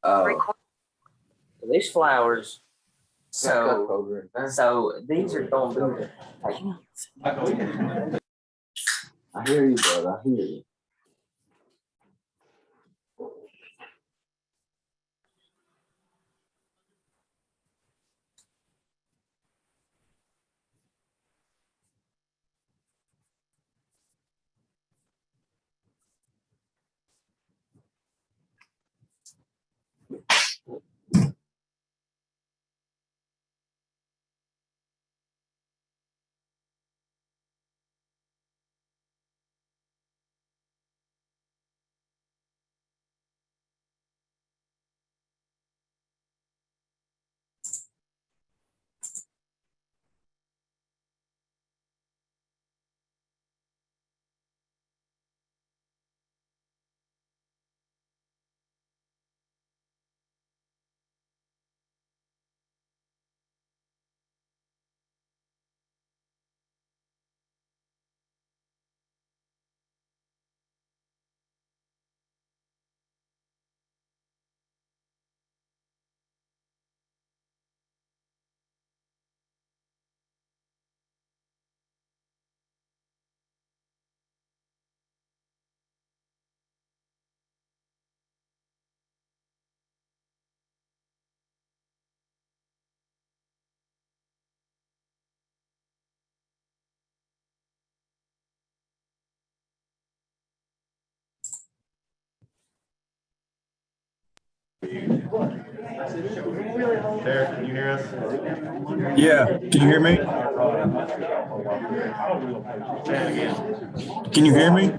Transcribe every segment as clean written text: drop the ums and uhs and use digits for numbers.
These flowers. So these are going to be. I hear you, bud. I hear you. Derrick, can you hear us? Yeah, can you hear me? Can you hear me?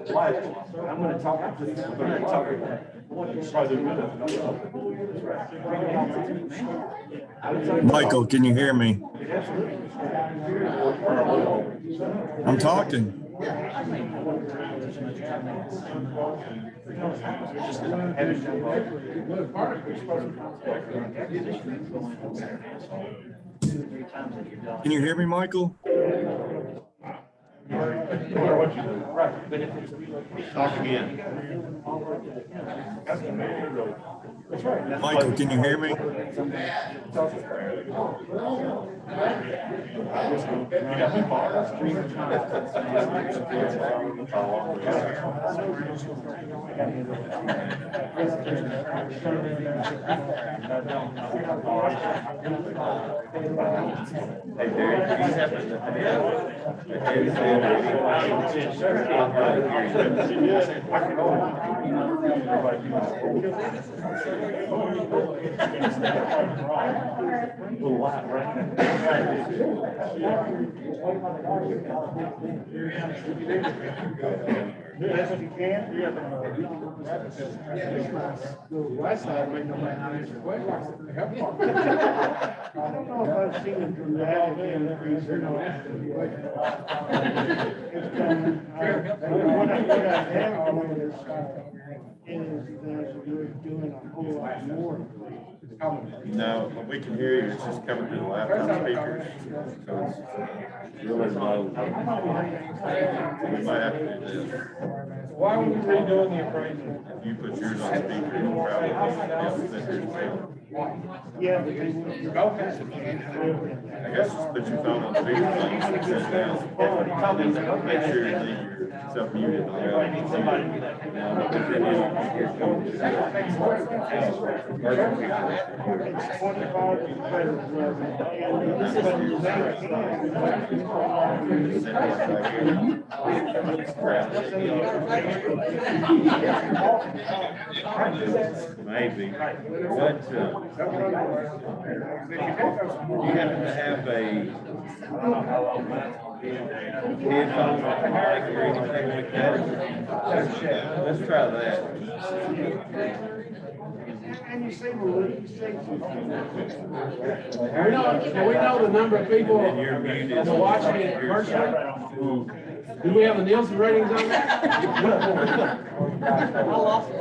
Michael, can you hear me? I'm talking. Can you hear me, Michael? Talk again. Michael, can you hear me? Hey, Derrick, do you happen to have a headset or Best you can. The west side may not answer questions. I don't know if I've seen a dramatic increase or not. It's coming. What I have noticed is that we're doing a whole lot more. No, we can hear you. It's just coming through the laptop speakers. So it's really low. We might have to do this. Why are we redoing the appraisal? If you put yours on speaker, you'll probably be able to sit here and tell. Yeah, but they both have to be. I guess just put your phone on speaker. So you can sit down. Make sure you leave yourself muted on the other. Now, continue. It's 25 credit level, Maybe. What, do you happen to have a headphone off the mic or anything like that? Let's try that. and you say, well, you say. Do we know the number of people And you're muted. watching it virtually? Do we have the Nielsen ratings on that? I lost it.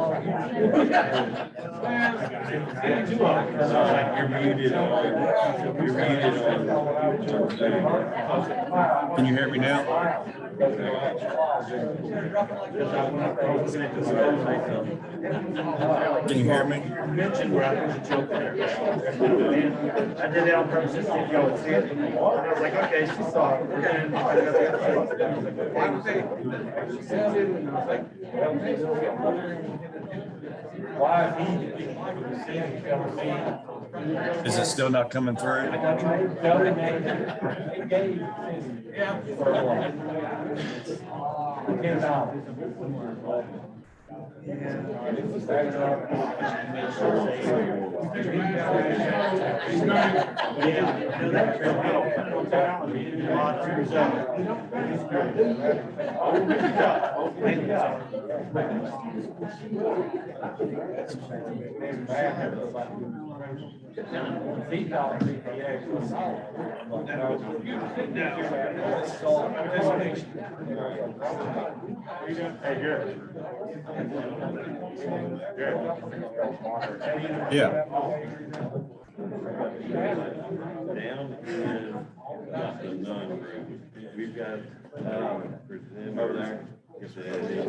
You're muted on. You're muted on. Can you hear me now? Can you hear me? Mentioned where I was a joke there. I did it on purpose just to see if y'all would see it. And I was like, okay, she saw it. And why was it? She said it, and I was like, why he? Is it still not coming through? Hey, Derrick. Yeah. Down is not the non-group. We've got, over there. Yes, it is.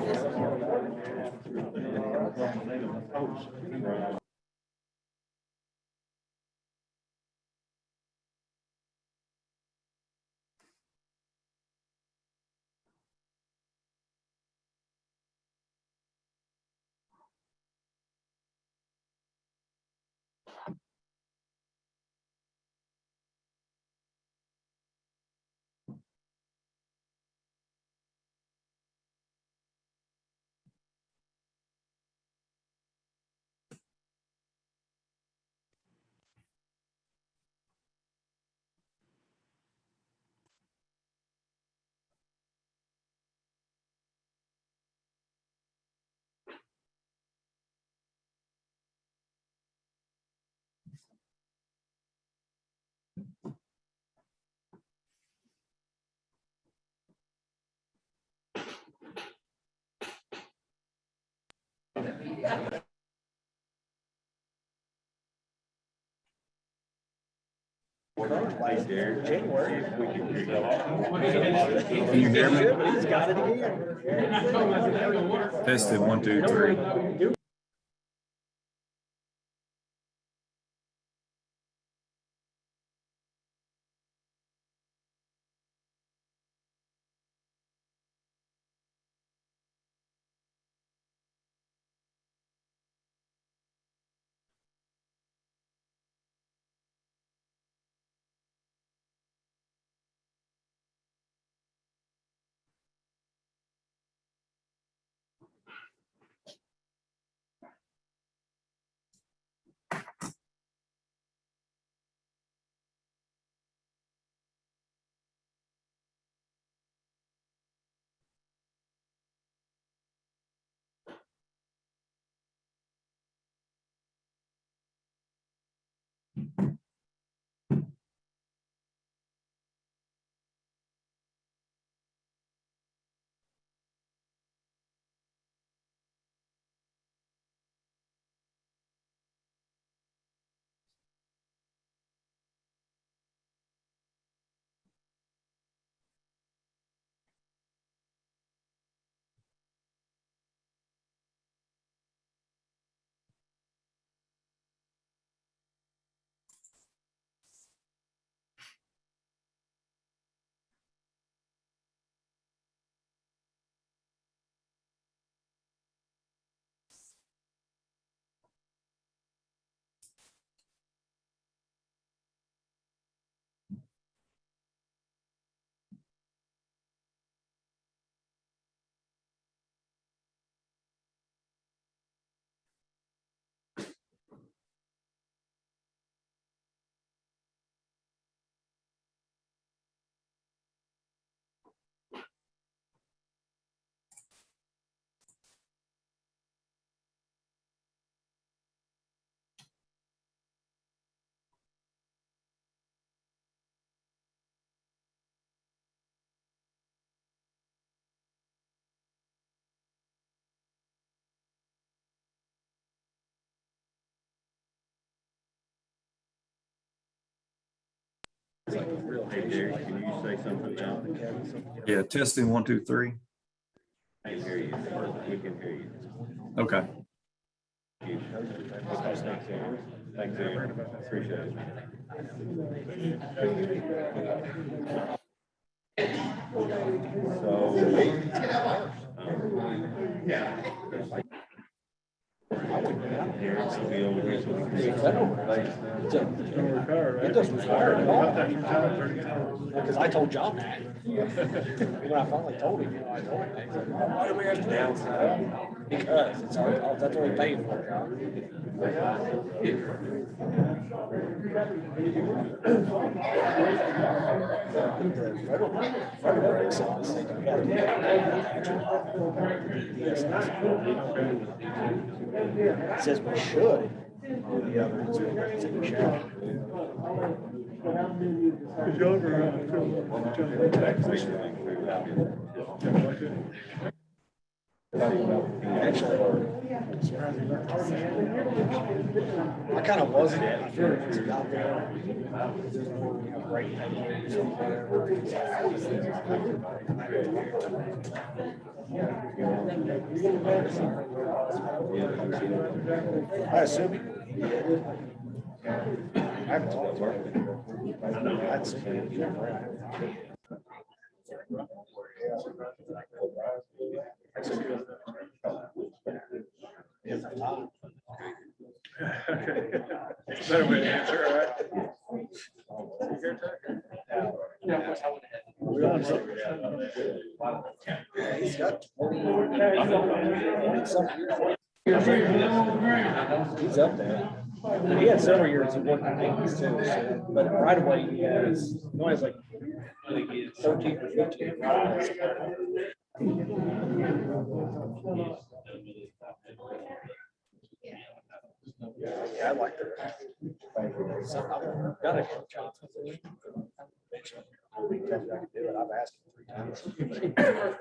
Hey, Derrick. See if we can pick it up. Can you hear me? Test it, 1, 2, 3. Hey, Derrick, can you say something now? Yeah, testing 1, 2, 3. I can hear you. We can hear you. Okay. Thanks, Aaron. Appreciate it. Derrick will be over here so we can see. It doesn't retire at all. Because I told John that. When I finally told him, I told him, he's like, why do we have to downsize? Because it's our, that's what we pay for, John. Federal regs says we got to do it says we should. The other ones say we should. I kind of wasn't. I figured it was out there. There's more, great things or whatever. I assume he would. I haven't talked to him. I'd say he'd be around. Better way to answer, all right? He's got 20 something years. He's up there. He had several years he worked in maintenance too, so, but right away he only has like 13 or 15 right away. Yeah, I like that. Got a job. I've asked him 3 times.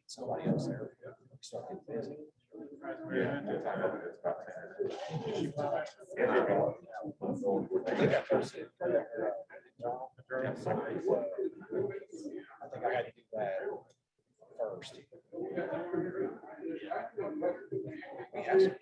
Somebody else there. Start getting busy. I think I had to do that first. We have some.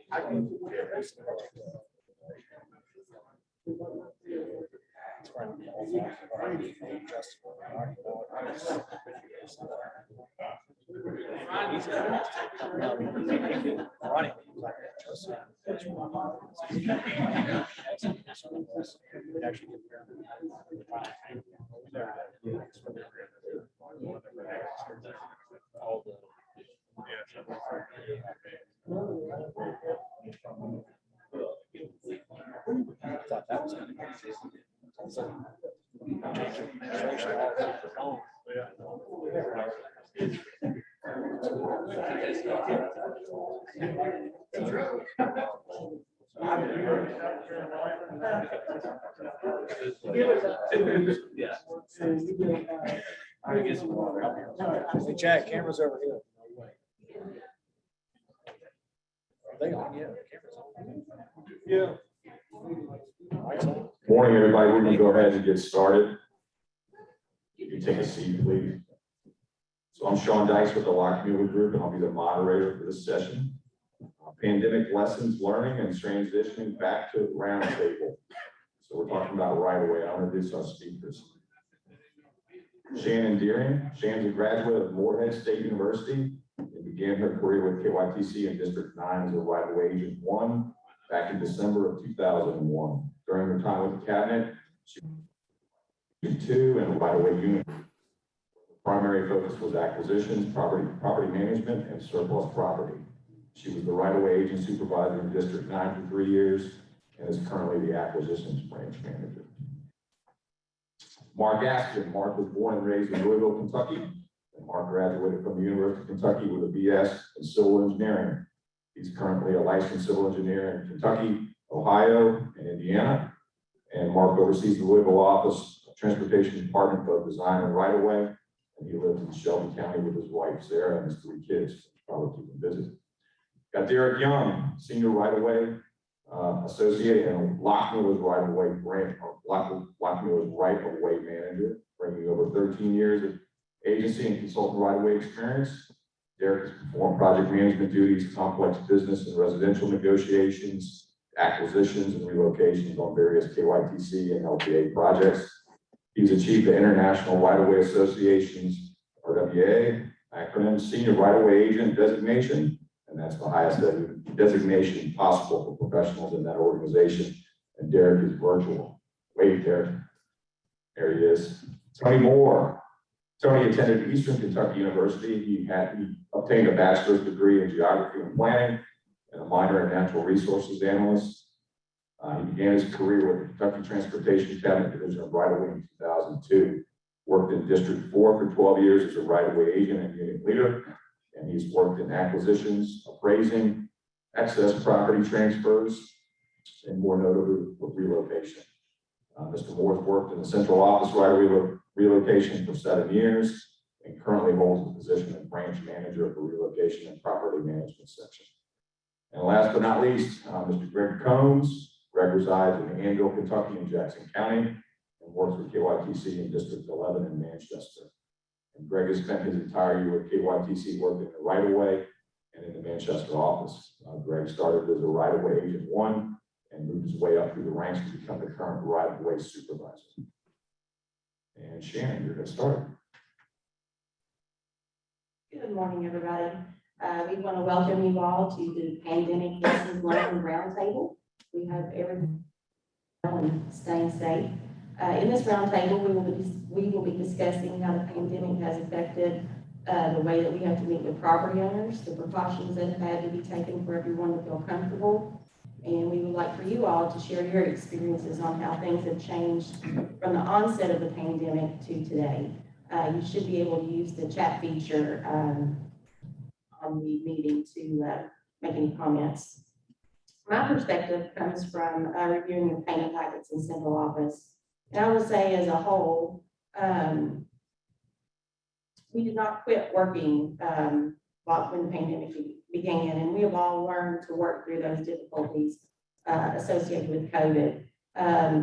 I thought that was going to be Hey, Jack, camera's over here. Are they on yet? Camera's on. Yeah. Morning, everybody. We're going to go ahead and get started. You can take a seat, please. So I'm Sean Dykes with the Lock Mueller Group, and I'll be the moderator for this session. Pandemic lessons learning and transitioning back to Roundtable. So we're talking about right away. I'll introduce our speakers. Shannon Derrick. Shannon's a graduate of Morehead State University and began her career with KYTC in District 9 as a right-of-way agent 1 back in December of 2001. During her time with the cabinet, she was 2 and a right-of-way unit. The primary focus was acquisitions, property management, and surplus property. She was the right-of-way agent supervisor in District 9 for 3 years and is currently the acquisitions branch manager. Mark Askin. Mark was born and raised in Louisville, Kentucky. And Mark graduated from the University of Kentucky with a BS in civil engineering. He's currently a licensed civil engineer in Kentucky, Ohio, and Indiana. And Mark oversees the Louisville office of Transportation Department of Design and Right-of-Way. And he lives in Shelby County with his wife, Sarah, and his 3 kids. Probably keep him busy. Got Derrick Young, senior right-of-way associate, and Lockman was right-of-way grant, Lockman was right-of-way manager, bringing over 13 years of agency and consultant right-of-way experience. Derrick has performed project management duties, complex business and residential negotiations, acquisitions and relocations on various KYTC and LPA projects. He's achieved the International Right-of-Way Association's RWA acronym Senior Right-of-Way Agent designation, and that's the highest designation possible for professionals in that organization. And Derrick is virtual. Wait, Derrick. There he is. Tony Moore. Tony attended Eastern Kentucky University. He obtained a bachelor's degree in geography and planning and a minor in natural resources analyst. He began his career with the Kentucky Transportation Cabinet Division of Right-of-Way in 2002. Worked in District 4 for 12 years as a right-of-way agent and unit leader. And he's worked in acquisitions, appraising, excess property transfers, and more notably with relocation. Mr. Moore's worked in the central office right-of-way relocation for 7 years and currently holds the position of branch manager of the relocation and property management section. And last but not least, Mr. Greg Combs. Greg resides in Annville, Kentucky and Jackson County and works with KYTC in District 11 in Manchester. And Greg has spent his entire year with KYTC working in the right-of-way and in the Manchester office. Greg started as a right-of-way agent 1 and moved his way up through the ranks to become the current right-of-way supervisor. And Shannon, you're going to start. Good morning, everybody. We want to welcome you all to the Pandemic Lessons Learned Roundtable. We hope everyone is staying safe. In this roundtable, we will be discussing how the pandemic has affected the way that we have to meet with property owners, the precautions that have had to be taken for everyone to feel comfortable. And we would like for you all to share your experiences on how things have changed from the onset of the pandemic to today. You should be able to use the chat feature on the meeting to make any comments. My perspective comes from reviewing the payment packets in central office. And I will say as a whole, we did not quit working when the pandemic began, and we have all learned to work through those difficulties associated with COVID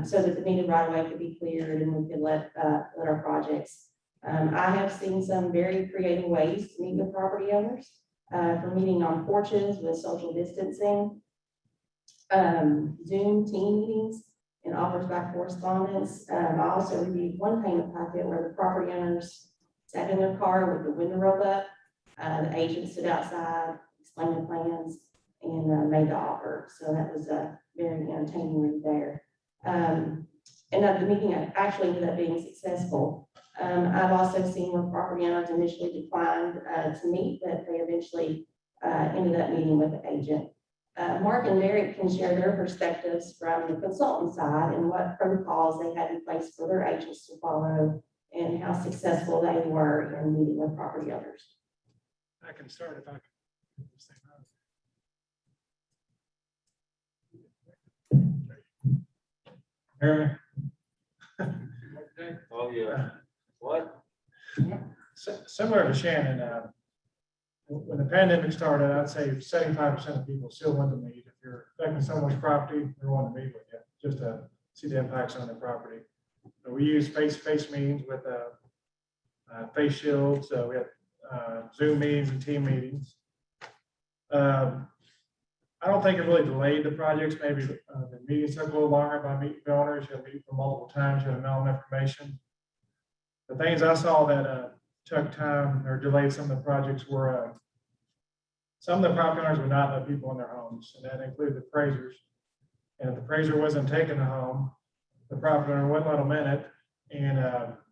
so that the needed right-of-way could be cleared and we could let our projects. I have seen some very creative ways to meet with property owners, for meeting on porches with social distancing, Zoom team meetings, and offers by correspondence. I also reviewed one payment packet where the property owners sat in their car with the window rolled up. The agent stood outside, explained the plans, and made the offer. So that was a very entertaining read there. And the meeting actually ended up being successful. I've also seen where property owners initially declined to meet, but they eventually ended up meeting with the agent. Mark and Derrick can share their perspectives from the consultant side and what protocols they had in place for their agents to follow and how successful they were in meeting with property owners. I can start if I can. Hear me? Oh, yeah. What? Similar to Shannon, when the pandemic started, I'd say 75% of people still want to meet. If you're affecting someone's property, they want to meet with you just to see the impacts on their property. So we use face-to-face meetings with face shields. We have Zoom meetings and team meetings. I don't think it really delayed the projects. Maybe the meetings took a little longer by meeting with owners. You have to meet for multiple times. You have to know them information. The things I saw that took time or delayed some of the projects were some of the property owners would not let people in their homes, and that included the appraisers. And if the appraiser wasn't taking the home, the property owner wouldn't let them in it, and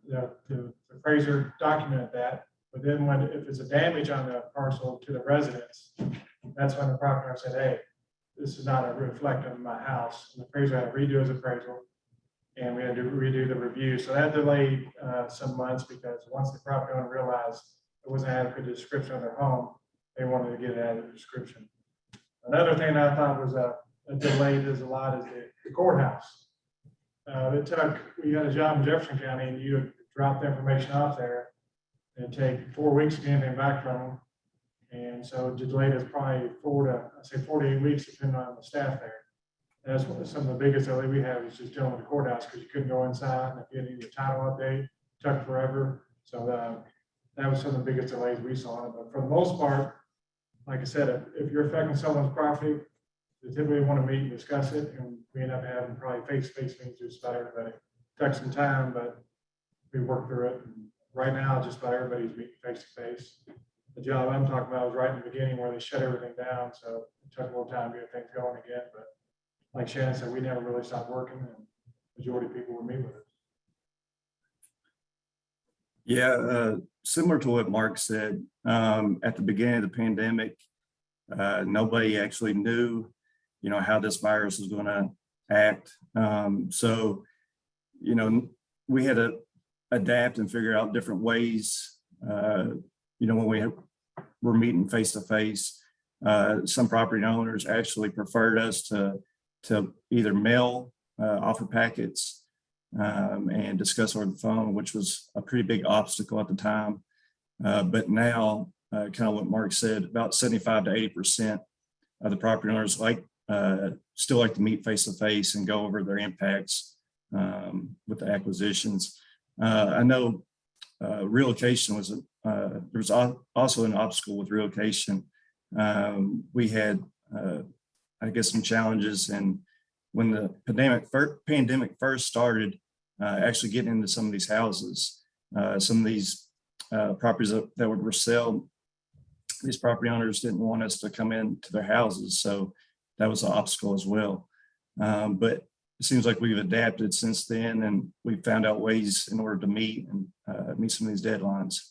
the appraiser documented that. But then if it's a damage on the parcel to the residents, that's when the property owner said, "Hey, this is not a reflective of my house." And the appraiser had to redo his appraisal, and we had to redo the review. So that delayed some months because once the property owner realized it wasn't adequate description of their home, they wanted to get an adequate description. Another thing I thought was delayed as a lot is the courthouse. We got a job in Jefferson County, and you drop the information off there. It'd take 4 weeks to get anything back from them. And so delayed is probably 4 to 8 weeks, depending on the staff there. That's some of the biggest delay we have is just dealing with the courthouse because you couldn't go inside. And if you need a title update, it took forever. So that was some of the biggest delays we saw. But for the most part, like I said, if you're affecting someone's property, they typically want to meet and discuss it. And we end up having probably face-to-face meetings just about everybody. It took some time, but we worked through it. And right now, just about everybody's meeting face-to-face. The job I'm talking about was right in the beginning where they shut everything down. So it took a little time to get things going again. But like Shannon said, we never really stopped working, and majority of people would meet with us. Yeah, similar to what Mark said, at the beginning of the pandemic, nobody actually knew, how this virus was going to act. So, we had to adapt and figure out different ways. When we were meeting face to face, some property owners actually preferred us to either mail offer packets and discuss over the phone, which was a pretty big obstacle at the time. But now, kind of what Mark said, about 75 to 80% of the property owners still like to meet face to face and go over their impacts with the acquisitions. I know relocation was there was also an obstacle with relocation. We had some challenges, and when the pandemic first started, actually getting into some of these houses, some of these properties that would resell, these property owners didn't want us to come into their houses, so that was an obstacle as well. But it seems like we've adapted since then, and we've found out ways in order to meet some of these deadlines.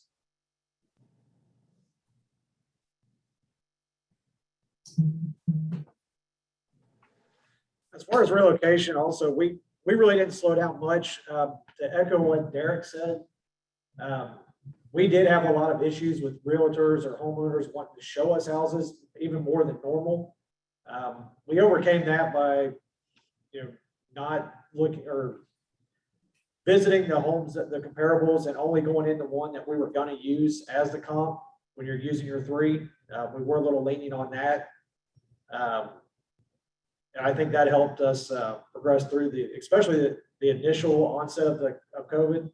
As far as relocation, also, we really didn't slow down much. To echo what Derrick said, we did have a lot of issues with realtors or homeowners wanting to show us houses even more than normal. We overcame that by, not looking or visiting the homes, the comparables, and only going into one that we were going to use as the comp when you're using your three. We were a little lenient on that. And I think that helped us progress through especially the initial onset of COVID.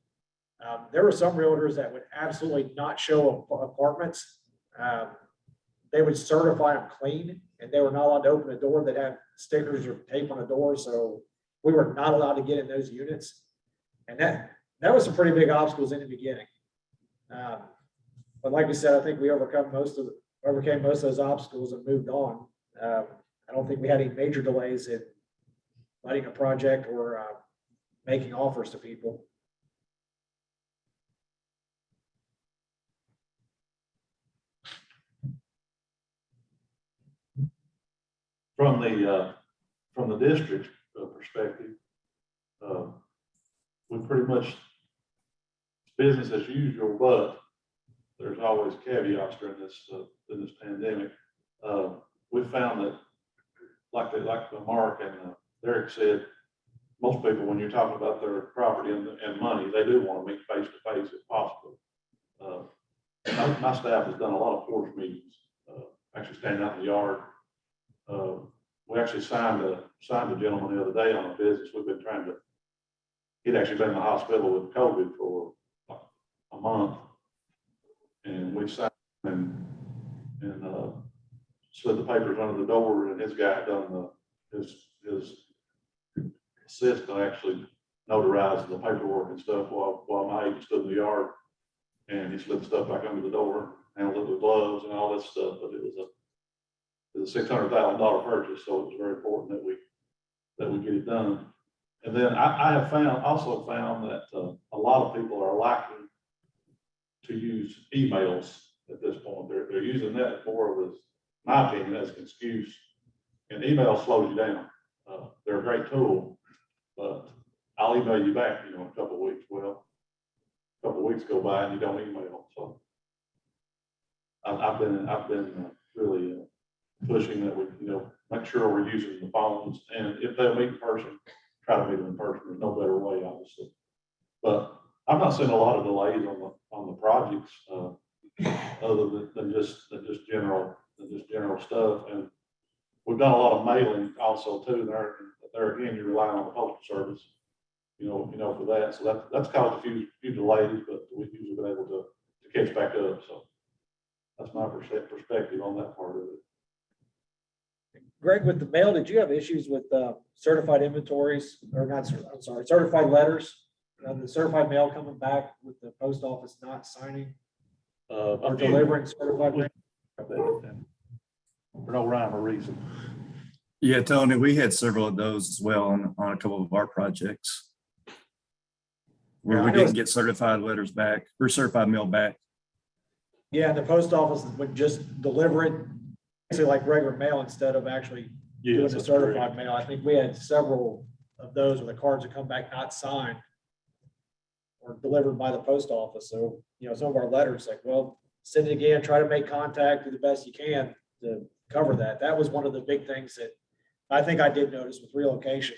There were some realtors that would absolutely not show apartments. They would certify them clean, and they were not allowed to open a door that had stickers or tape on the door. So we were not allowed to get in those units. And that was some pretty big obstacles in the beginning. But like we said, I think we overcame most of those obstacles and moved on. I don't think we had any major delays in letting a project or making offers to people. From the district perspective, we pretty much business as usual, but there's always caveats during this pandemic. We found that, like Mark and Derrick said, most people, when you're talking about their property and money, they do want to meet face to face if possible. My staff has done a lot of forced meetings, actually standing out in the yard. We actually signed a gentleman the other day on a business. We've been trying to, he'd actually been in the hospital with COVID for a month. And we signed and slid the papers under the door, and his guy done his assistant actually notarized the paperwork and stuff while my agent stood in the yard, and he slid the stuff back under the door, handled it with gloves and all that stuff. But it was a $600,000 purchase, so it was very important that we get it done. And then I have also found that a lot of people are liking to use emails at this point. They're using that more of, as my opinion, as an excuse. And email slows you down. They're a great tool, but I'll email you back, in a couple of weeks. Well, a couple of weeks go by and you don't email. So I've been really pushing that we, make sure we're using the phones, and if they'll meet in person, try to meet them in person. There's no better way, obviously. But I'm not seeing a lot of delays on the projects, other than just general stuff. And we've done a lot of mailing also too, and there again, you're relying on the postal service, you know, for that. So that's caused a few delays, but we've usually been able to catch back up. So that's my perspective on that part of it. Greg, with the mail, did you have issues with certified inventories or not? I'm sorry, certified letters? The certified mail coming back with the post office not signing or delivering certified mail? For no rhyme or reason. Yeah, Tony, we had several of those as well on a couple of our projects. Where Yeah, we I know didn't get certified letters back or certified mail back. Yeah, and the post office would just deliver it, basically like regular mail instead of actually doing the certified mail. I think we had several of those where the cards would come back not signed or delivered by the post office. So, you know, some of our letters like, well, send it again, try to make contact, do the best you can to cover that. That was one of the big things that I think I did notice with relocation,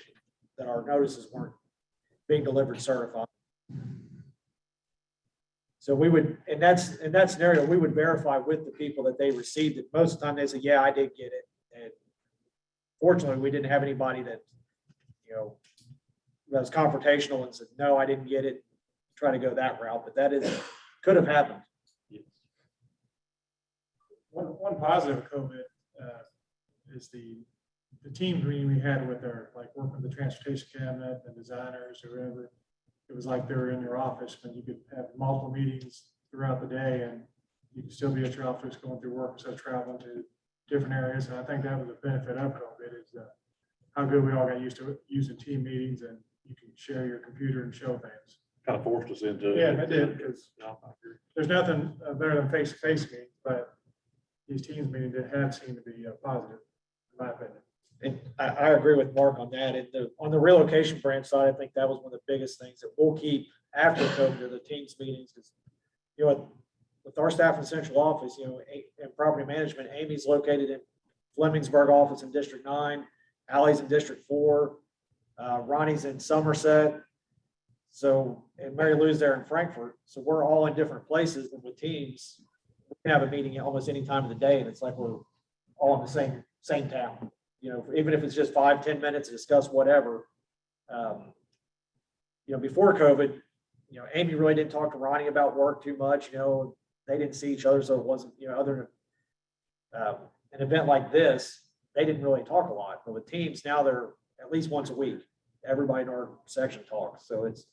that our notices weren't being delivered certified. So we would, in that scenario, we would verify with the people that they received it. Most of the time they say, yeah, I did get it. And fortunately, we didn't have anybody that, you know, that was confrontational and said, no, I didn't get it. Try to go that route, but could have happened. One positive of COVID is the team meeting we had with our, like, working with the transportation cabinet and designers or whoever. It was like they were in their office, but you could have multiple meetings throughout the day and you could still be at your office going through work instead of traveling to different areas. And I think that was a benefit of COVID is how good we all got used to it, using team meetings, and you can share your computer and show things. Kind of forced us into it. Yeah, it did, because there's nothing better than face-to-face meetings, but these teams meetings that have seemed to be positive, in my opinion. And I agree with Mark on that. And on the relocation branch side, I think that was one of the biggest things that we'll keep after COVID are the teams meetings. Because, you know, with our staff in central office, you know, in property management, Amy's located in Flemingsburg office in District 9, Allie's in District 4, Ronnie's in Somerset. So, and Mary Lou's there in Frankfurt. So we're all in different places, and with teams, we can have a meeting almost any time of the day. And it's like we're all in the same town. You know, even if it's just 5-10 minutes to discuss whatever. You know, before COVID, you know, Amy really didn't talk to Ronnie about work too much. You know, they didn't see each other, so it wasn't, you know, other than an event like this, they didn't really talk a lot. But with teams now, they're at least once a week. Everybody in our section talks, so it's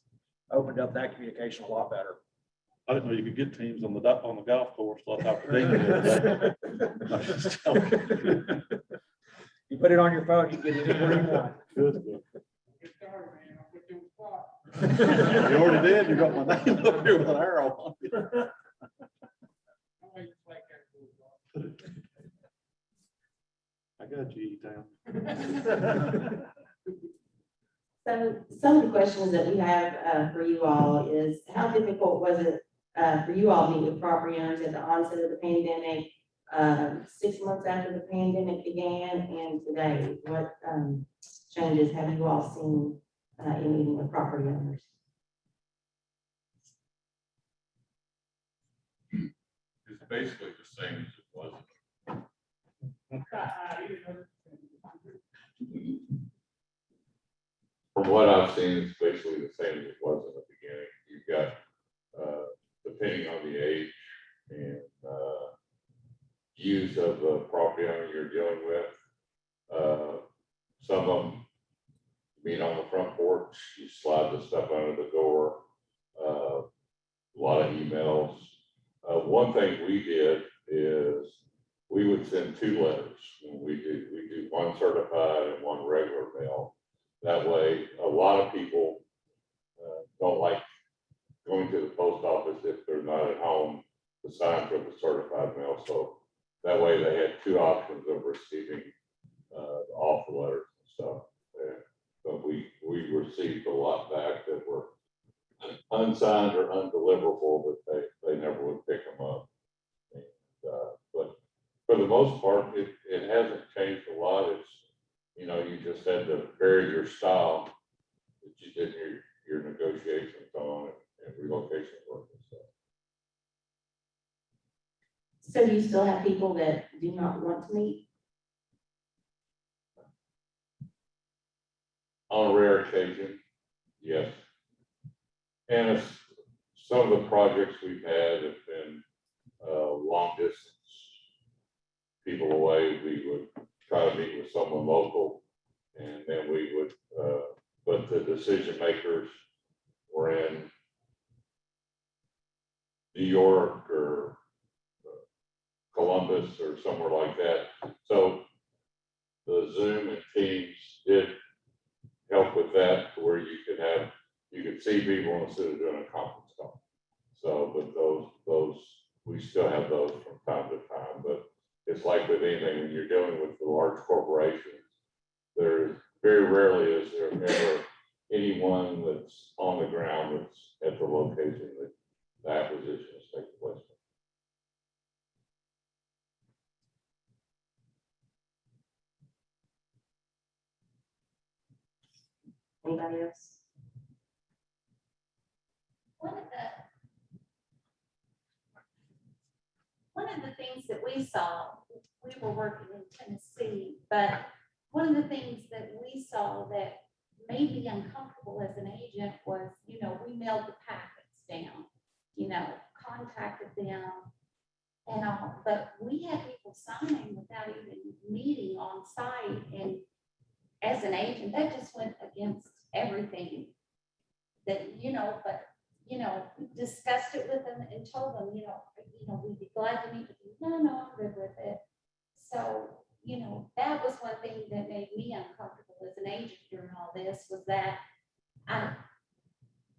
opened up that communication a lot better. I didn't know you could get teams on the golf course. So I talked to Dean. You put it on your phone, you can get it anywhere you want. Good. You already did. You got my name up here with an arrow on it. I got you, E-Town. So some of the questions that we have for you all is, how difficult was it for you all to meet with property owners at the onset of the pandemic, 6 months after the pandemic began, and today? What changes have you all seen in meeting with property owners? It's basically the same as it was. From what I've seen, it's basically the same as it was in the beginning. You've got, depending on the age and use of the property owner you're dealing with, some of them meet on the front porch, you slide the stuff under the door, a lot of emails. One thing we did is we would send 2 letters. We do one certified and one regular mail. That way, a lot of people don't like going to the post office if they're not at home to sign for the certified mail. So that way they had 2 options of receiving the offer letters and stuff. But we received a lot back that were unsigned or undeliverable that they never would pick them up. And, but for the most part, it hasn't changed a lot. It's, you know, you just had to vary your style that you did your negotiations on and relocation work and stuff. So do you still have people that do not want to meet? On a rare occasion, yes. And some of the projects we've had have been long distance people away. We would try to meet with someone local, and then we would, but the decision makers were in New York or Columbus or somewhere like that. So the Zoom and Teams did help with that, to where you could see people instead of doing a conference call. So, but those, we still have those from time to time, but it's like with anything, when you're dealing with the large corporations, there very rarely is there ever anyone that's on the ground that's at the location that the acquisition is taking place. Anybody else? One of the things that we saw, we were working in Tennessee, but one of the things that we saw that made me uncomfortable as an agent was, we mailed the packets down, contacted them and all, but we had people signing without even meeting on site. And as an agent, that just went against everything that, but discussed it with them and told them, we'd be glad to meet with you. No, I'm good with it. So, that was one thing that made me uncomfortable as an agent during all this, was that I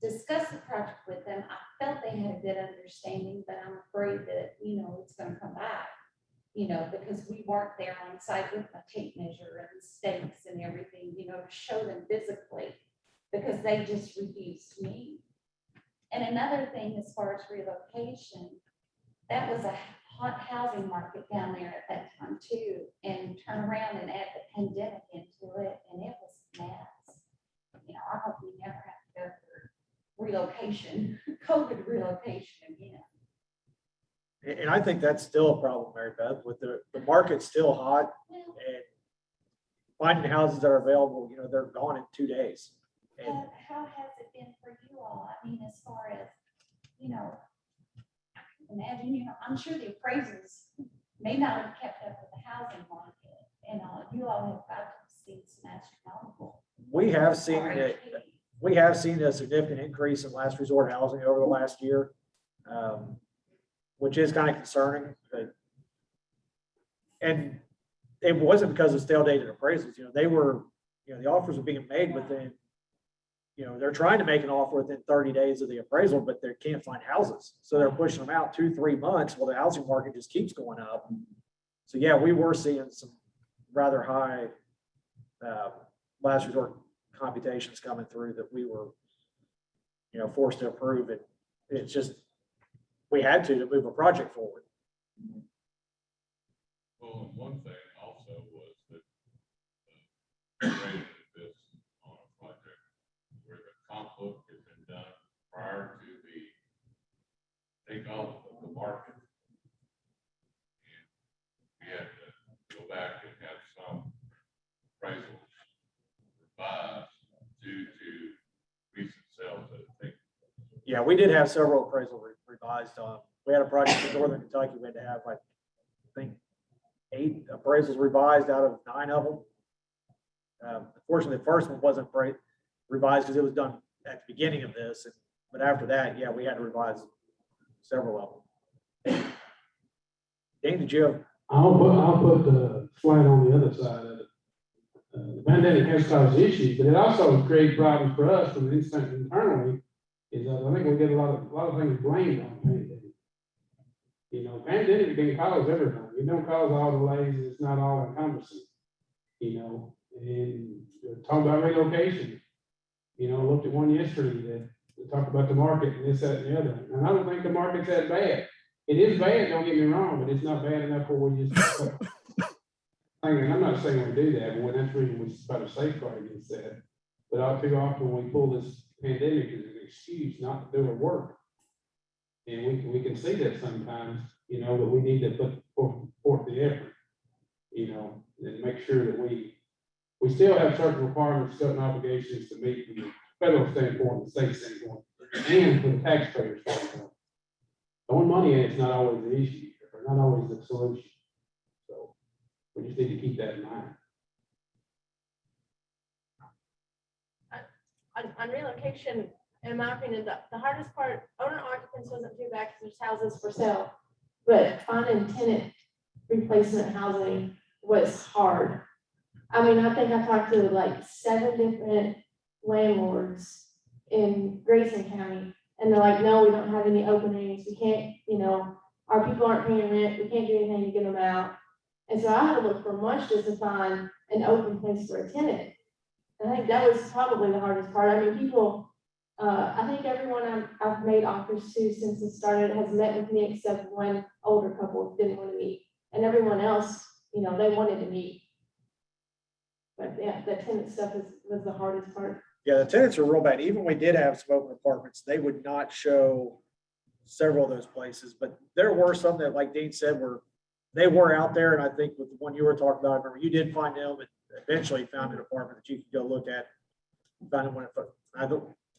discussed the project with them. I felt they had a good understanding, but I'm afraid that, it's going to come back, because we weren't there on site with my tape measure and stakes and everything, to show them physically, because they just refused me. And another thing, as far as relocation, that was a hot housing market down there at that time too, and turn around and add the pandemic into it, and it was a mess. I hope we never have to go through relocation, COVID relocation again. And I think that's still a problem, Mary Beth, with the market's still hot, and finding houses that are available, they're gone in 2 days. And How has it been for you all? I mean, as far as, imagine, I'm sure the appraisers may not have kept up with the housing market, and you all have got to see some astronomical. we have seen a significant increase in last resort housing over the last year, which is kind of concerning. And it wasn't because of stale dated appraisals. They were, the offers were being made within, they're trying to make an offer within 30 days of the appraisal, but they can't find houses. So they're pushing them out 2-3 months. Well, the housing market just keeps going up. So yeah, we were seeing some rather high last resort computations coming through that we were, forced to approve it. It's just, we had to move a project forward. Well, and one thing also was that rated this on a project where the comp book has been done prior to the takeoff of the market. And we had to go back and have some appraisals revised due to recent sales that have taken place. Yeah, we did have several appraisal revised. We had a project in Northern Kentucky. We had to have, I think, 8 appraisals revised out of 9 of them. Unfortunately, the first one wasn't revised because it was done at the beginning of this. But after that, yeah, we had to revise several of them. Dane, did you have? I'll put the flag on the other side of it. The pandemic has caused issues, but it also created problems for us from the instinct internally. Is I think we get a lot of things blamed on the pandemic. Pandemic can cause everything. It don't cause all delays. It's not all encompassing. And talk about relocation. Looked at one yesterday that talked about the market and this, that, and the other. And I don't think the market's that bad. It is bad, don't get me wrong, but it's not bad enough where we just. I'm not saying we do that, but when that's reason we about a safeguard against that. But all too often we pull this pandemic as an excuse not to do our work. And we can see that sometimes, but we need to put forth the effort, and make sure that we we still have certain requirements, certain obligations to meet from the federal standpoint, the state standpoint, and from the taxpayer standpoint. Throwing money at it's not always the issue, or not always the solution. So we just need to keep that in mind. On relocation, in my opinion, the hardest part, owner occupants wasn't too bad because there's houses for sale. But finding tenant replacement housing was hard. I mean, I think I talked to like 7 different landlords in Grayson County, and they're like, no, we don't have any openings. We can't, our people aren't paying rent. We can't do anything to get them out. And so I had to look for months just to find an open place for a tenant. And I think that was probably the hardest part. I mean, people, I think everyone I've made offers to since it started has met with me except one older couple didn't want to meet. And everyone else, they wanted to meet. But yeah, the tenant stuff was the hardest part. Yeah, the tenants are real bad. Even we did have some open apartments, they would not show several of those places, but there were some that, like Dean said, they were out there. And I think with the one you were talking about, I remember you did find them and eventually found an apartment that you could go look at. Found it when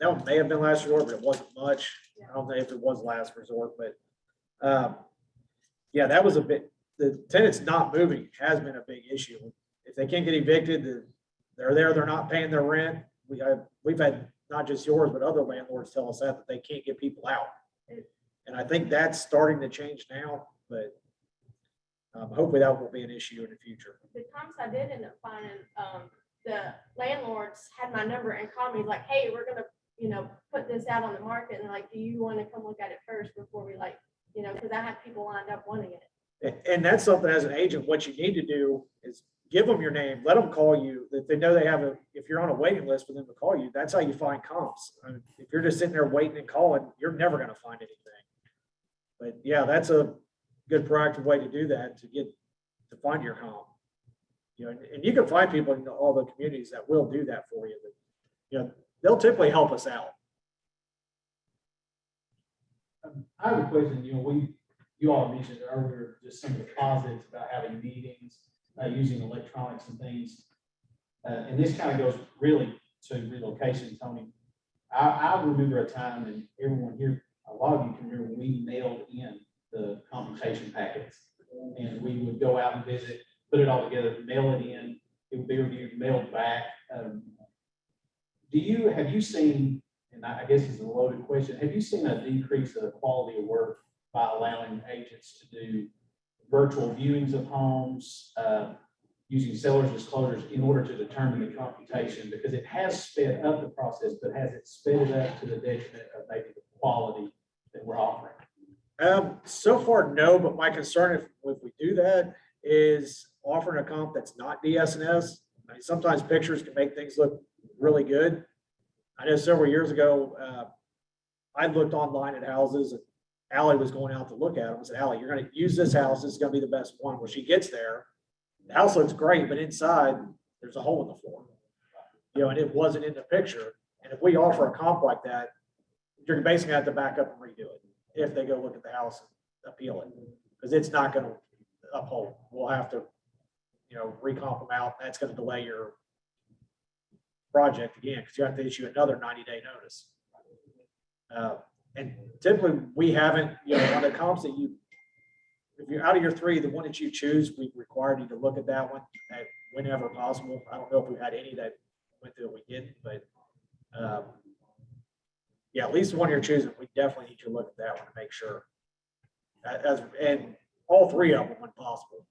that one may have been last resort, but it wasn't much. I don't know if it was last resort, but yeah, that was the tenants not moving has been a big issue. If they can't get evicted, they're not paying their rent. We've had not just yours, but other landlords tell us that they can't get people out. And I think that's starting to change now, but hopefully that won't be an issue in the future. The comps I did end up finding, the landlords had my number and called me like, hey, we're gonna, put this out on the market, and like, do you want to come look at it first before we because I had people lined up wanting it. And that's something as an agent, what you need to do is give them your name, let them call you. If they know if you're on a waiting list for them to call you, that's how you find comps. I mean, if you're just sitting there waiting and calling, you're never going to find anything. But yeah, that's a good proactive way to do that, to find your comp. And you can find people in all the communities that will do that for you. But, they'll typically help us out. I have a question. You all mentioned earlier just some of the positives about having meetings, using electronics and things. And this kind of goes really to relocation, Tony. I remember a time, and everyone here, a lot of you can remember, we mailed in the computation packets, and we would go out and visit, put it all together, mail it in. It would be reviewed, mailed back. Have you seen, and I guess it's a loaded question, have you seen a decrease of the quality of work by allowing agents to do virtual viewings of homes, using seller's disclosures in order to determine the computation? Because it has sped up the process, but has it sped it up to the detriment of maybe the quality that we're offering? So far, no, but my concern if we do that is offering a comp that's not DS&S. I mean, sometimes pictures can make things look really good. I know several years ago, I looked online at houses, and Allie was going out to look at them. I said, Allie, you're going to use this house. This is going to be the best one. When she gets there, the house looks great, but inside there's a hole in the floor, and it wasn't in the picture. And if we offer a comp like that, you're basically going to have to back up and redo it if they go look at the house and appeal it, because it's not going to uphold. We'll have to, recomp them out. That's going to delay your project again, because you have to issue another 90-day notice. And typically we haven't, on the comps that if you're out of your 3, the one that you choose, we've required you to look at that one whenever possible. I don't know if we've had any that went through it, we didn't, but yeah, at least the one you're choosing, we definitely need you to look at that one to make sure. And all 3 of them when possible.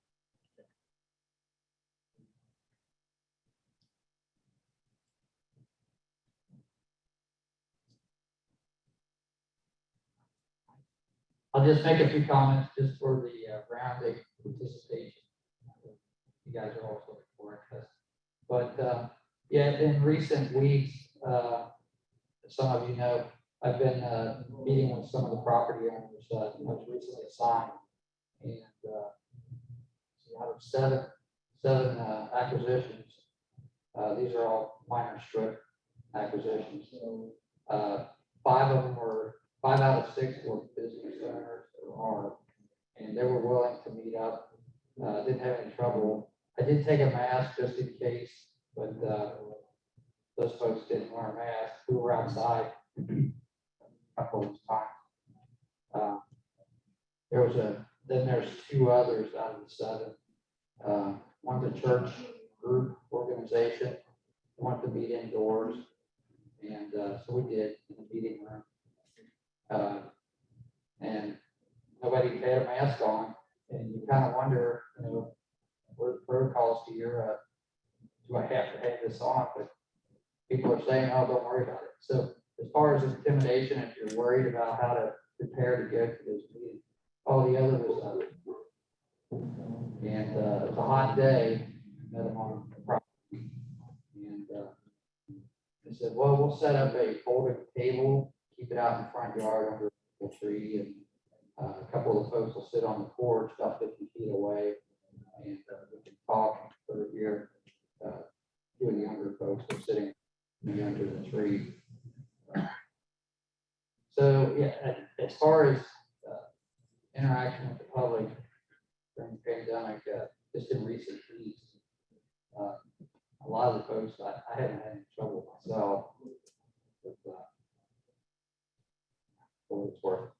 I'll just make a few comments just for the roundtable participation. You guys are also looking for interest. But yeah, in recent weeks, some of you know, I've been meeting with some of the property owners that I was recently assigned. And out of seven acquisitions, these are all minor strip acquisitions. 5 out of 6 were business owners or and they were willing to meet up. Didn't have any trouble. I did take a mask just in case but, those folks didn't wear masks. We were outside a couple of times. Then there's two others out of the seven. One's a church group organization, wanted to meet indoors. And so we did in the meeting room. And nobody had a mask on. And you kind of wonder, what are the protocols here? Do I have to have this on? But people are saying, oh, don't worry about it. So as far as intimidation, if you're worried about how to prepare to go to those meetings, all the other was up. And it was a hot day, met them on the property. And they said, well, we'll set up a folding table, keep it out in the front yard under a tree. And a couple of the folks will sit on the porch about 50 feet away. And we can talk over here. Two of the younger folks are sitting under the tree. So yeah, as far as interaction with the public during the pandemic, just in recent weeks, a lot of the folks I haven't had any trouble myself with for what it's worth.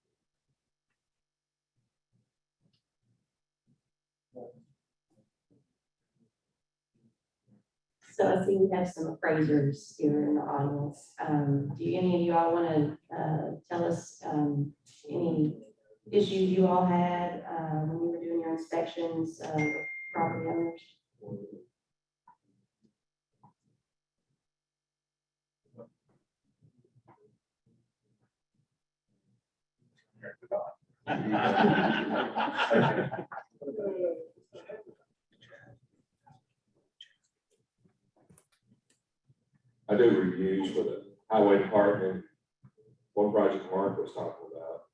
So I see we have some appraisers here in the audience. Do any of you all want to tell us any issues you all had when you were doing your inspections of property owners? I do reviews for the highway department. One project Mark was talking about,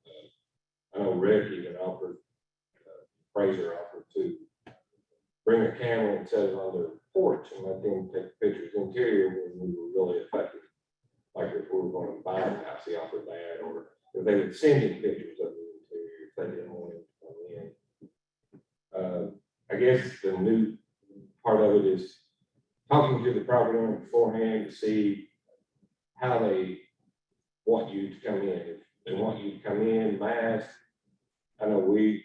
I know Rick even offered, Fraser offered to bring a camera and set it on their porch and let them take pictures interior when we were really affected. Like if we were going to buy a house, he offered that, or if they would send him pictures of the interior if they didn't want him to come in. I guess the new part of it is talking to the property owner beforehand to see how they want you to come in. If they want you to come in masked, I know we,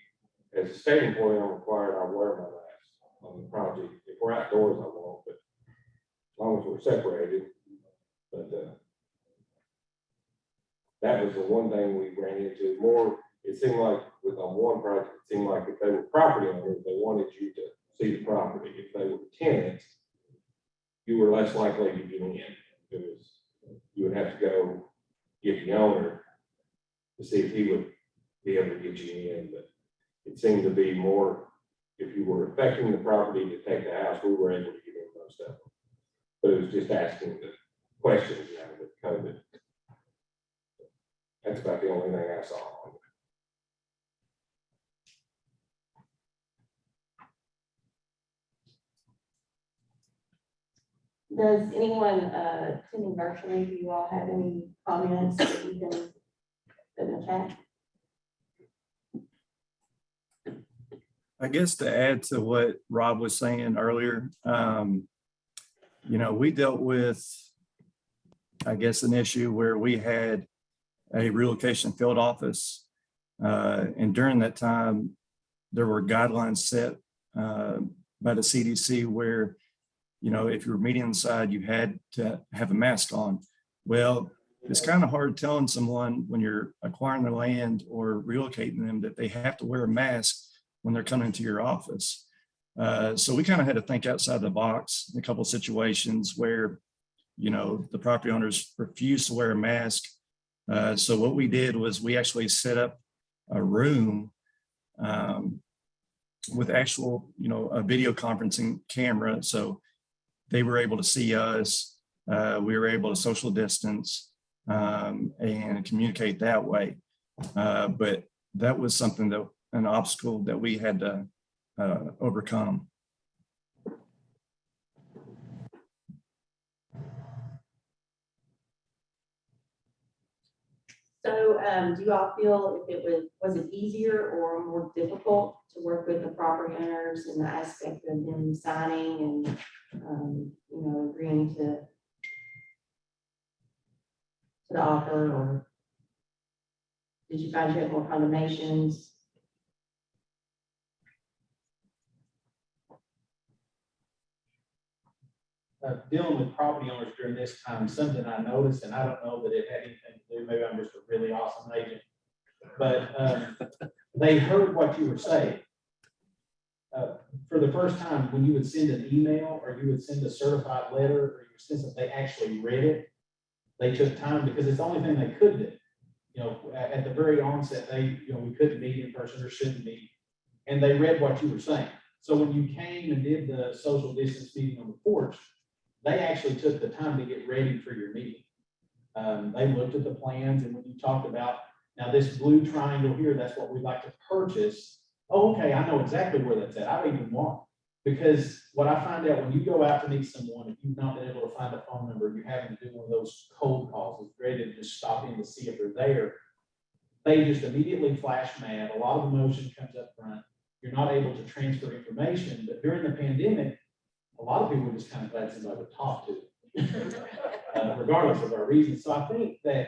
as a state employee, I'm required, I wear my mask on the project. If we're outdoors, I won't, but as long as we're separated. But that was the one thing we ran into more. It seemed like with on one project, it seemed like if they were property owners, they wanted you to see the property. If they were tenants, you were less likely to get in. Because you would have to go get the owner to see if he would be able to get you in. But it seemed to be more, if you were affecting the property to take the house, we were able to get in most of them. But it was just asking the questions now with COVID. That's about the only thing I saw. Does anyone attending virtually, do you all have any comments that you can put in the chat? I guess to add to what Rob was saying earlier, we dealt with, I guess, an issue where we had a relocation field office. And during that time, there were guidelines set by the CDC where, if you were meeting inside, you had to have a mask on. Well, it's kind of hard telling someone when you're acquiring their land or relocating them that they have to wear a mask when they're coming into your office. So we kind of had to think outside the box in a couple of situations where, the property owners refused to wear a mask. So what we did was we actually set up a room with actual, a video conferencing camera. So they were able to see us. We were able to social distance and communicate that way. But that was something that an obstacle that we had to overcome. So, do you all feel if it was it easier or more difficult to work with the property owners in the aspect of them signing and, agreeing to the offer, or did you find you had more condemnations? Dealing with property owners during this time, something I noticed, and I don't know that it had anything to do, maybe I'm just a really awesome agent, but they heard what you were saying. For the first time, when you would send an email or you would send a certified letter or you would send something, they actually read it. They took time because it's the only thing they could do. At the very onset, we couldn't meet in person or shouldn't meet, and they read what you were saying. So when you came and did the social distance meeting on the porch, they actually took the time to get ready for your meeting. They looked at the plans, and when you talked about, now this blue triangle here, that's what we'd like to purchase. Oh, okay, I know exactly where that's at. I don't even want. Because what I find out when you go out to meet someone, if you've not been able to find a phone number, you're having to do one of those cold calls. It's great to just stop in to see if they're there. They just immediately flash mad. A lot of emotion comes up front. You're not able to transfer information, but during the pandemic, a lot of people were just kind of glad somebody would talk to them, regardless of our reasons. So I think that,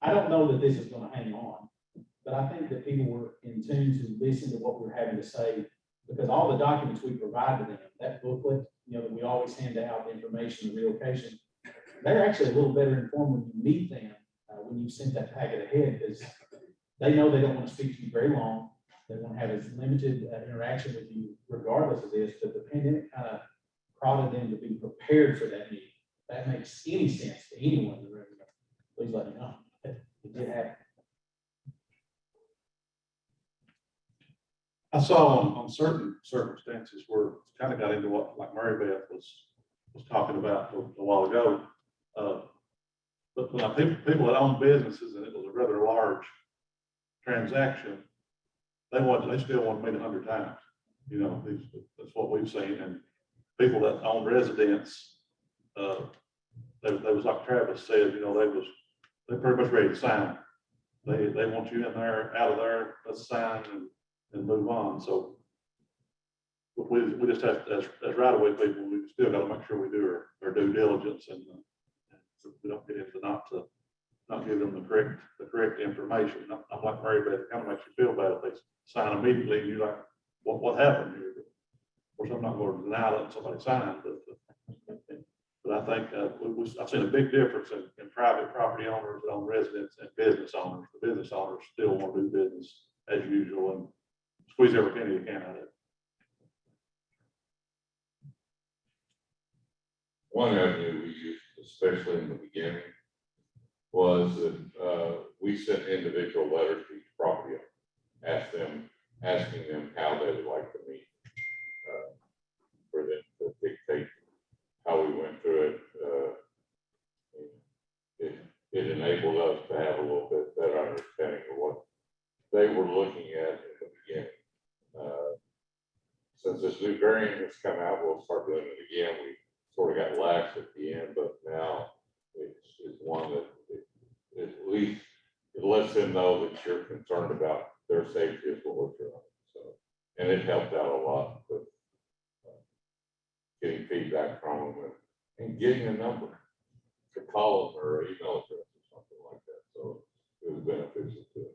I don't know that this is going to hang on, but I think that people were in tune to listen to what we were having to say, because all the documents we provide to them, that booklet, that we always hand out, the information, the relocation, they're actually a little better informed when you meet them, when you send that packet ahead, because they know they don't want to speak to you very long. They want to have as limited interaction with you regardless of this, but the pandemic kind of prodded them to be prepared for that meeting. If that makes any sense to anyone in the room, please let me know. It did happen. I saw on certain circumstances where it kind of got into what, like Mary Beth was talking about a while ago. But when people that own businesses, and it was a rather large transaction, they still want to meet 100 times. That's what we've seen. And people that own residents, they was like Travis said, they're pretty much ready to sign. They want you in there, out of there, let's sign and move on. So we just have to, as right-of-way people, we still got to make sure we do our due diligence, and we don't get into not give them the correct information. I'm like Mary Beth, it kind of makes you feel bad if they sign immediately and you're like, what happened here? Of course, I'm not going to deny letting somebody sign, but I think I've seen a big difference in private property owners that own residents and business owners. The business owners still want to do business as usual and squeeze every penny you can out of it. One avenue we used, especially in the beginning, was that we sent individual letters to each property owner, asking them how they would like to meet, for them to dictate how we went through it. It enabled us to have a little bit better understanding of what they were looking at in the beginning. Since this new variant has come out, we'll start doing it again. We sort of got lax at the end, but now it's one that at least it lets them know that you're concerned about their safety as well as your own. So, and it helped out a lot with getting feedback from them and getting a number to call them or email address or something like that. So it was beneficial to us.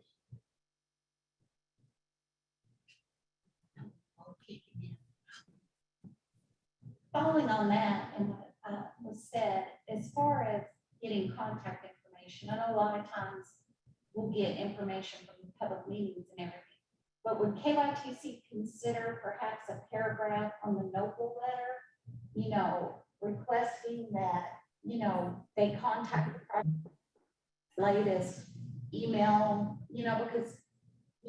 Following on that and what was said, as far as getting contact information, I know a lot of times we'll get information from public meetings and everything, but would KYTC consider perhaps a paragraph on the Noble letter, requesting that, they contact the project latest email, because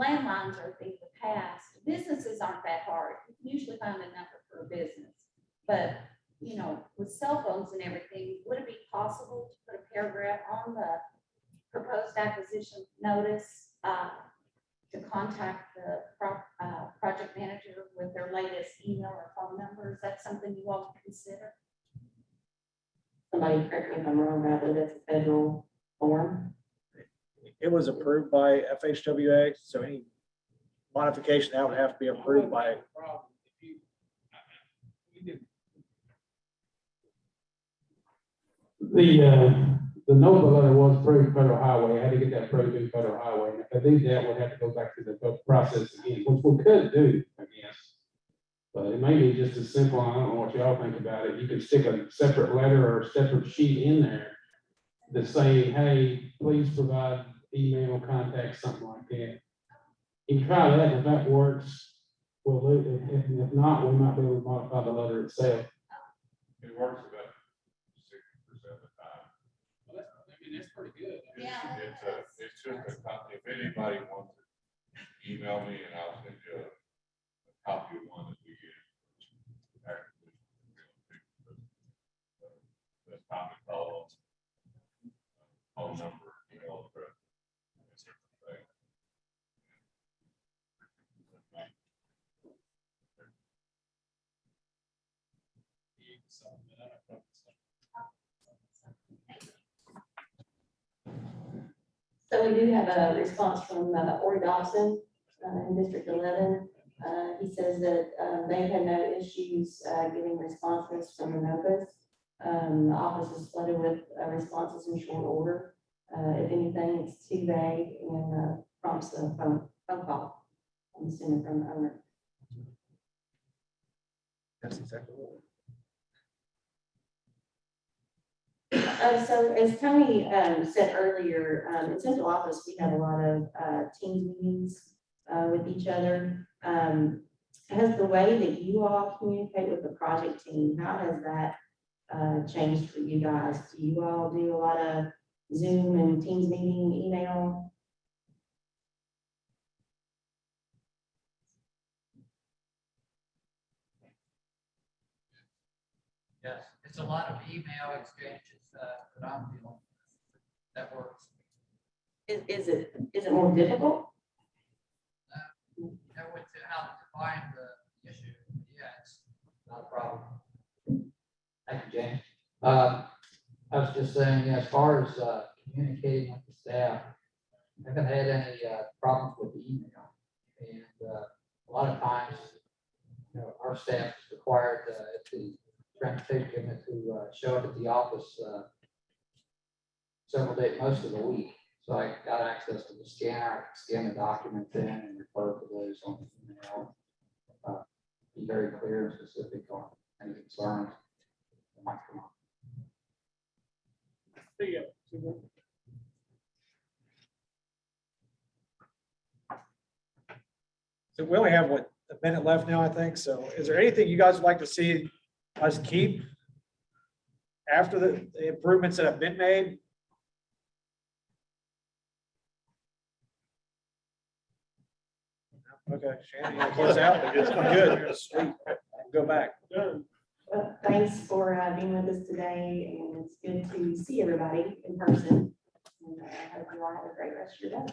landlines are a thing of the past. Businesses aren't that hard. You can usually find a number for a business. But, with cell phones and everything, would it be possible to put a paragraph on the proposed acquisition notice to contact the project manager with their latest email or phone number? Is that something you all consider? Somebody correct me if I'm wrong, but I believe that's a federal form. it was approved by FHWA, so any modification that would have to be approved by. The NOVA letter was approved federal highway, I had to get that approved through federal highway, and if I do that, we'd have to go back through the process again, which we could do, I guess. But it may be just as simple, I don't know what y'all think about it, you could stick a separate letter or a separate sheet in there that say, hey, please provide email, contact, something like that. You can try that, and if that works, we'll do it, if not, we might be able to modify the letter itself. It works about 60% of the time. I mean, that's pretty good. Yeah. It's just if anybody wants to email me and I'll send you a copy of one that we use. That's common call, phone number, email address. that sort of thing. So we do have a response from Ori Dobson in District 11. He says that they've had no issues getting responses from the NOVAs. The office is flooded with responses in short order. If anything, it's too vague and prompts a phone call. I'm assuming from the owner. That's exactly what. So as Tony said earlier, in central office, we have a lot of team meetings with each other. Has the way that you all communicate with the project team, how has that changed for you guys? Do you all do a lot of Zoom and Teams meeting, email? Yes, it's a lot of email exchanges that I'm dealing with. That works. Is it more difficult? Know how to define the issue. Yeah, it's not a problem. Thank you, James. I was just saying, as far as communicating with the staff, I haven't had any problems with the email. And a lot of times, our staff is required to transportation to show up at the office several days, most of the week. So I got access to the scanner, I can scan the documents in and refer to those on the email. Be very clear and specific on any concerns that might come up. So we only have a minute left now, I think. So is there anything you guys would like to see us keep after the improvements that have been made? Okay, Shannon, you want to close out? Good. Sweet. Go back. Well, thanks for being with us today, and it's good to see everybody in person. And I hope you all have a great rest of your day.